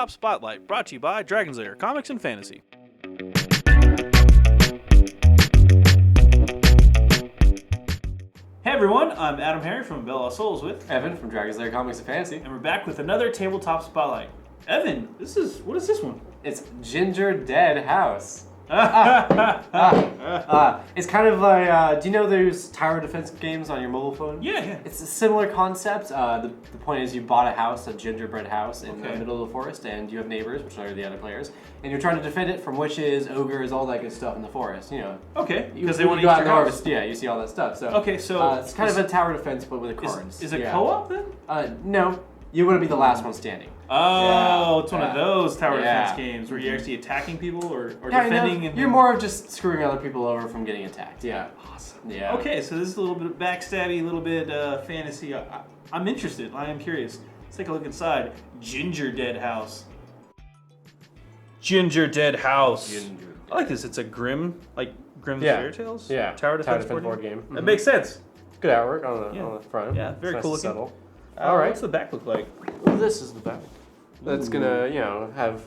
Tabletop Spotlight, brought to you by Dragon's Lair Comics and Fantasy. Hey everyone, I'm AdamHarry from Bella Souls with Evan from Dragon's Lair Comics and Fantasy. and we're back with another Tabletop Spotlight. Evan, what is this one? It's Gingerdead House. It's kind of like, do you know those tower defense games on your mobile phone? Yeah. It's a similar concept. The point is you bought a house, a gingerbread house in the middle of the forest, and you have neighbors, which are the other players, and you're trying to defend it from witches, ogres, all that good stuff in the forest, you know. Okay, Because they want to go out and harvest. Yeah, you see all that stuff. So it's kind of a tower defense, but with the cards. Is it co-op then? No. You want to be the last one standing. Oh, it's one of those tower defense games where you're actually attacking people or defending. No, you're more of just screwing other people over from getting attacked. Yeah. Awesome. Yeah. Okay, so this is a little bit backstabby, a little bit fantasy. I'm interested. I am curious. Let's take a look inside. Gingerdead House. Gingerdead House. I like this. It's a Grimm, like Grimm's Fairy Tales. Yeah. Tower defense board game. Mm-hmm. That makes sense. Good artwork on the front. Yeah, very cool looking. Subtle. All right. What's the back look like? Well, this is the back. That's gonna, have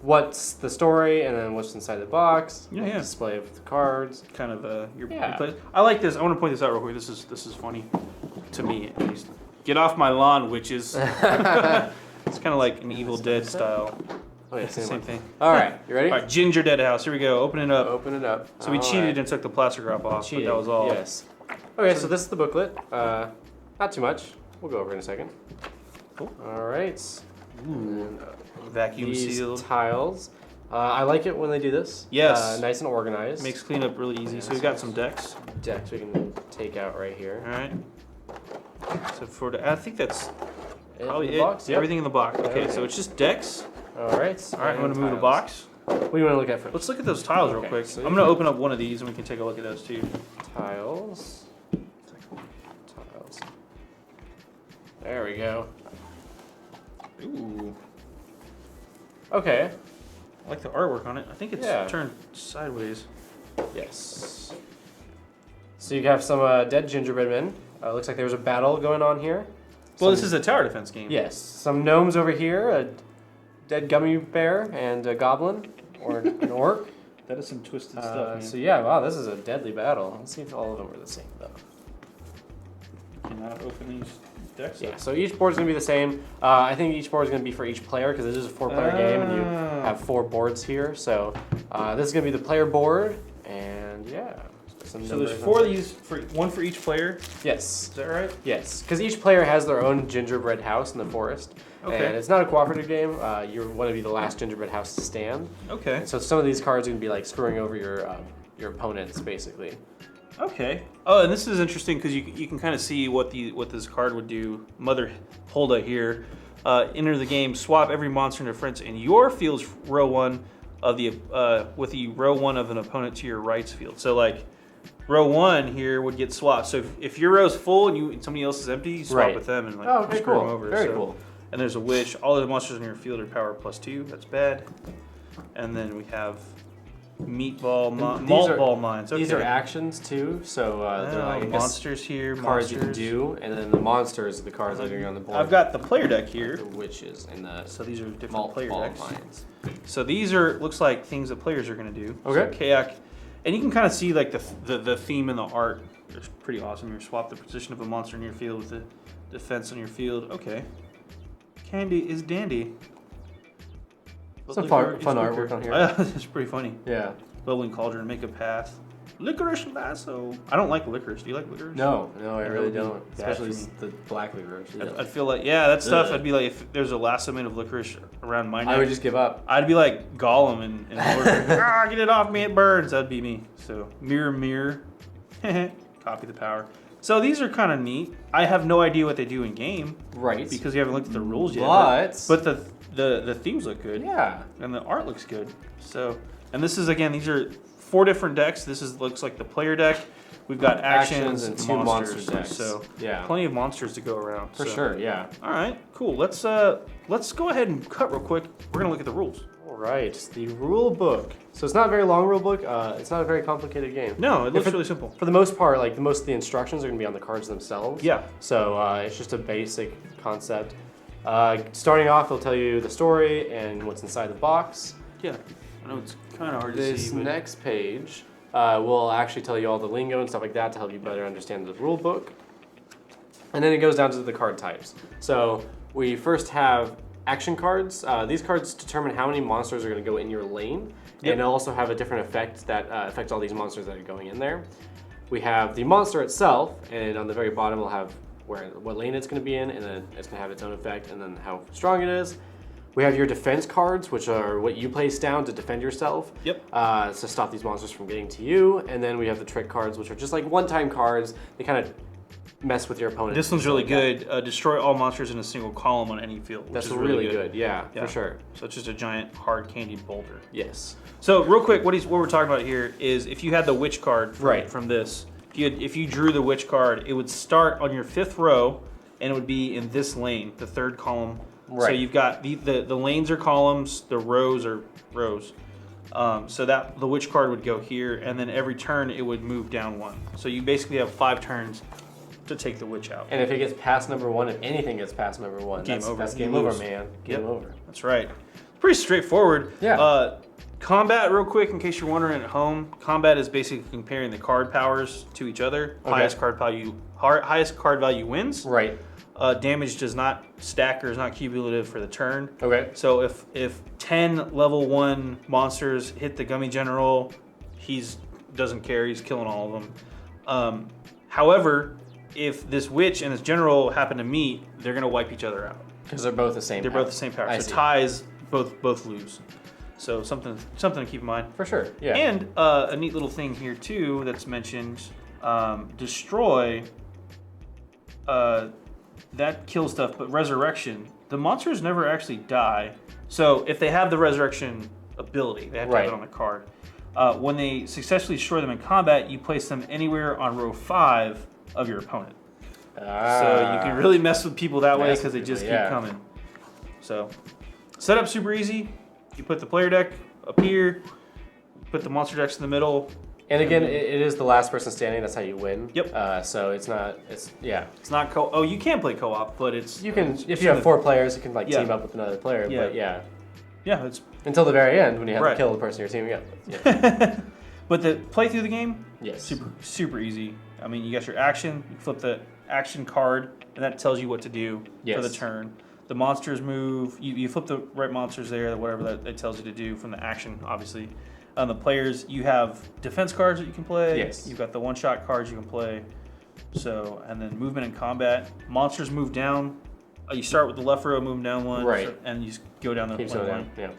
what's the story and then what's inside the box. Yeah. Display of the cards. Kind of your place. I like this. I want to point this out real quick. This is funny to me at least. Get off my lawn, witches. It's kind of like an Evil Dead style. Oh yeah, same thing. All right, you ready? All right, Gingerdead House. Here we go. Open it up. Open it up. So we cheated and took the plastic wrap off, but that was all. Yes. Okay, so this is the booklet. Not too much. We'll go over in a second. Cool. All right. Ooh. Vacuum these sealed. tiles. I like it when they do this. Yes. Nice and organized. Makes cleanup really easy. So we've got some decks. Decks we can take out right here. All right. So I think that's probably it. Box? Yep. Everything in the box. Okay, so it's just decks. All right. All right, I'm going to move the box. What do you want to look at first? Let's look at those tiles real quick. So I'm going to open up one of these and we can take a look at those too. Tiles. There we go. Ooh. Okay. I like the artwork on it. I think it's turned sideways. Yes. So you have some dead gingerbread men. Looks like there's a battle going on here. Well, this is a tower defense game. Yes. Some gnomes over here, a dead gummy bear, and a goblin, or an orc. That is some twisted stuff, man. So yeah, wow, this is a deadly battle. Let's see if all of them are the same, though. Cannot open these decks. Yeah, so each board's going to be the same. I think each board is going to be for each player, because it is a 4-player game, and you have 4 boards here. So this is going to be the player board, and yeah. So there's 4 of these, one for each player? Yes. Is that right? Yes, because each player has their own gingerbread house in the forest. Okay. And it's not a cooperative game. You want to be the last gingerbread house to stand. Okay. And so some of these cards are going to be like screwing over your opponents, basically. Okay. Oh, and this is interesting because you can kind of see what this card would do. Mother Hulda here. Enter the game, swap every monster in difference in your field's row 1 of the with the row 1 of an opponent to your right's field. So like row 1 here would get swapped. So if your row's full and somebody else is empty, you swap with them and like screw them over. Very cool. And there's a wish. All of the monsters in your field are power +2. That's bad. And then we have malt ball mines. Okay. These are actions too, so they're like monsters here. Cards you can do, and then the monsters are the cards that are on the board. I've got the player deck here. The witches and the so these are different player decks. Mines. So these looks like things that players are going to do. Okay. So kayak, and you can kind of see like the theme in the art. It's pretty awesome. You swap the position of a monster in your field with the defense on your field. Okay. Candy is dandy. Some fun artwork on here. It's pretty funny. Yeah. Bubbling cauldron, make a path. Licorice lasso. I don't like licorice. Do you like licorice? No, I really don't. Especially the black licorice. I'd feel like, that stuff, I'd be like, if there's a lasso made of licorice around my neck, I would just give up. I'd be like Gollum and get it off me, it burns. That'd be me. So, mirror. Copy the power. So these are kind of neat. I have no idea what they do in game. Right. Because we haven't looked at the rules yet. But the themes look good. Yeah. And the art looks good. So, and this is, again, these are 4 different decks. This looks like the player deck. We've got actions and 2 monster decks. So yeah, plenty of monsters to go around. For sure, yeah. All right, cool. Let's go ahead and cut real quick. We're gonna look at the rules. All right, the rule book. So it's not a very long rule book. It's not a very complicated game. No, it looks really simple. For the most part, like most of the instructions are gonna be on the cards themselves. Yeah. So it's just a basic concept. Starting off, they'll tell you the story and what's inside the box. Yeah, I know it's kind of hard to This see. But... next page will actually tell you all the lingo and stuff like that to help you better understand the rule book. And then it goes down to the card types. So we first have action cards. These cards determine how many monsters are going to go in your lane, and they'll also have a different effect that affects all these monsters that are going in there. We have the monster itself, and on the very bottom we'll have what lane it's going to be in, and then it's going to have its own effect, and then how strong it is. We have your defense cards, which are what you place down to defend yourself. Yep. To stop these monsters from getting to you. And then we have the trick cards, which are just like one-time cards. They kind of mess with your opponent. This one's really good. Destroy all monsters in a single column on any field. Which That's is really good. Yeah, for sure. So it's just a giant hard candied boulder. Yes. So real quick, what we're talking about here is if you had the witch card from this, if you drew the witch card, it would start on your 5th row, and it would be in this lane, the 3rd column. Right. So you've got the lanes are columns, the rows are rows. So that the witch card would go here, and then every turn it would move down 1. So you basically have 5 turns to take the witch out. And if it gets past number 1, if anything gets past number 1, game over. That's game over, man. Game over. That's right. Pretty straightforward. Yeah. Combat, real quick, in case you're wondering at home, combat is basically comparing the card powers to each other. Okay. Highest card value wins. Right. Damage does not stack or is not cumulative for the turn. Okay. So if 10 level 1 monsters hit the Gummy General, doesn't care. He's killing all of them. However, if this witch and this general happen to meet, they're going to wipe each other out. Because they're both the same power. Both the same power. So ties, both lose. So something to keep in mind. For sure, yeah. And a neat little thing here too that's mentioned, destroy, that kills stuff, but resurrection, the monsters never actually die. So if they have the resurrection ability, they have to have it on the card. When they successfully destroy them in combat, you place them anywhere on row 5 of your opponent. So you can really mess with people that way because they just keep coming. So setup super easy. You put the player deck up here, put the monster decks in the middle. And again, it is the last person standing. That's how you win. Yep. So it's not. It's not co. Oh, you can play co-op, but it's you can if you have 4 players, you can team up with another player. Yeah. But yeah. Yeah, it's until the very end when you have to kill the person you're teaming up with. Yeah. But the play through the game, yes, super easy. I mean, you got your action. You flip the action card, and that tells you what to do for the turn. The monsters move. You flip the right monsters there, whatever that tells you to do from the action, obviously. On the players, you have defense cards that you can play. Yes. You've got the one-shot cards you can play. So, and then movement and combat. Monsters move down. You start with the left row, move down 1. Right. And you just go down the line. Yeah.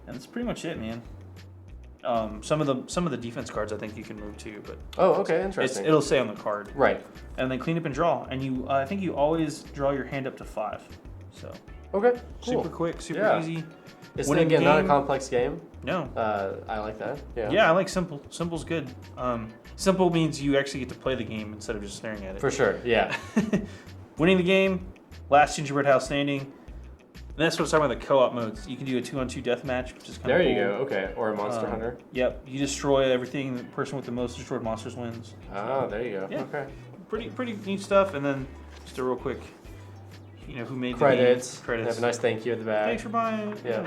And that's pretty much it, man. Some of the defense cards I think you can move too, but okay, interesting. It'll say on the card. Right. And then clean up and draw, and I think you always draw your hand up to 5. So okay, cool. Super quick, super easy. It's again not a complex game. No. I like that. Yeah. Yeah, I like simple. Simple's good. Simple means you actually get to play the game instead of just staring at it. For sure. Yeah. Winning the game, last Gingerdead House standing. And that's what I'm talking about, the co-op modes. You can do a 2-on-2 deathmatch, which is kind of cool. There you go, okay. Or a Monster Hunter. Yep, you destroy everything. The person with the most destroyed monsters wins. Oh, there you go. Yeah. Okay. Pretty neat stuff. And then just a real quick, who made credits. The game. Credits. Have a nice thank you at the back. Thanks for buying. Yeah.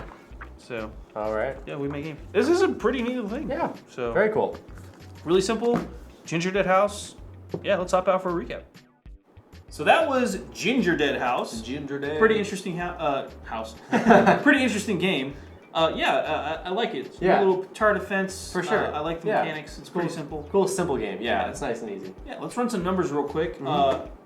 So. All right. Yeah, we make games. This is a pretty neat little thing. Yeah. So. Very cool. Really simple. Gingerdead House. Yeah, let's hop out for a recap. So that was Gingerdead House. Gingerdead. Pretty interesting house. Pretty interesting game. I like it. It's a little tower defense. For sure. I like the mechanics. It's pretty simple. Cool, simple game. Yeah, it's nice and easy. Yeah, let's run some numbers real quick.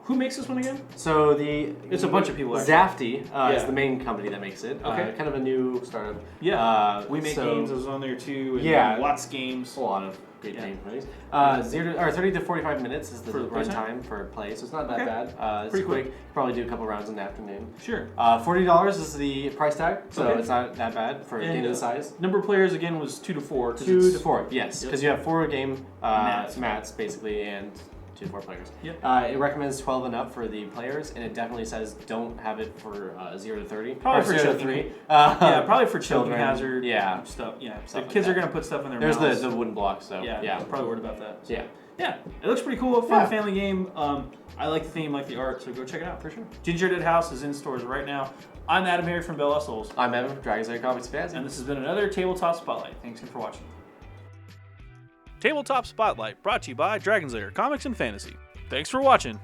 Who makes this one again? So it's a bunch of people. Zafty is the main company that makes it. Okay. Kind of a new startup. Yeah. We Make Games is on there too. And lots of games. A lot of great games. 30 to 45 minutes is the run time for play, so it's not that bad. It's pretty quick. You probably do a couple rounds in the afternoon. Sure. $40 is the price tag, so it's not that bad for a game of the size. Number of players again was 2 to 4. 2 to 4, yes, because you have 4 game mats basically, and 2 to 4 players. Yep. It recommends 12 and up for the players, and it definitely says don't have it for 0 to 30. Probably or for 0 to choking. 3. Yeah, probably for choking children, hazard. yeah. Stuff. Yeah. Stuff The like kids that. are gonna put stuff in their There's mouths. the wooden blocks, so Yeah. I'm probably worried about that. So. Yeah. Yeah. It looks pretty cool. Fun Yeah. family game. I like the theme, like the art, so go check it out. For sure. Gingerdead House is in stores right now. I'm AdamHarry from Bell Souls, I'm Evan from Dragon's Lair Comics Fantasy. and this has been another Tabletop Spotlight. Thanks again for watching. Tabletop Spotlight, brought to you by Dragon's Lair Comics and Fantasy. Thanks for watching.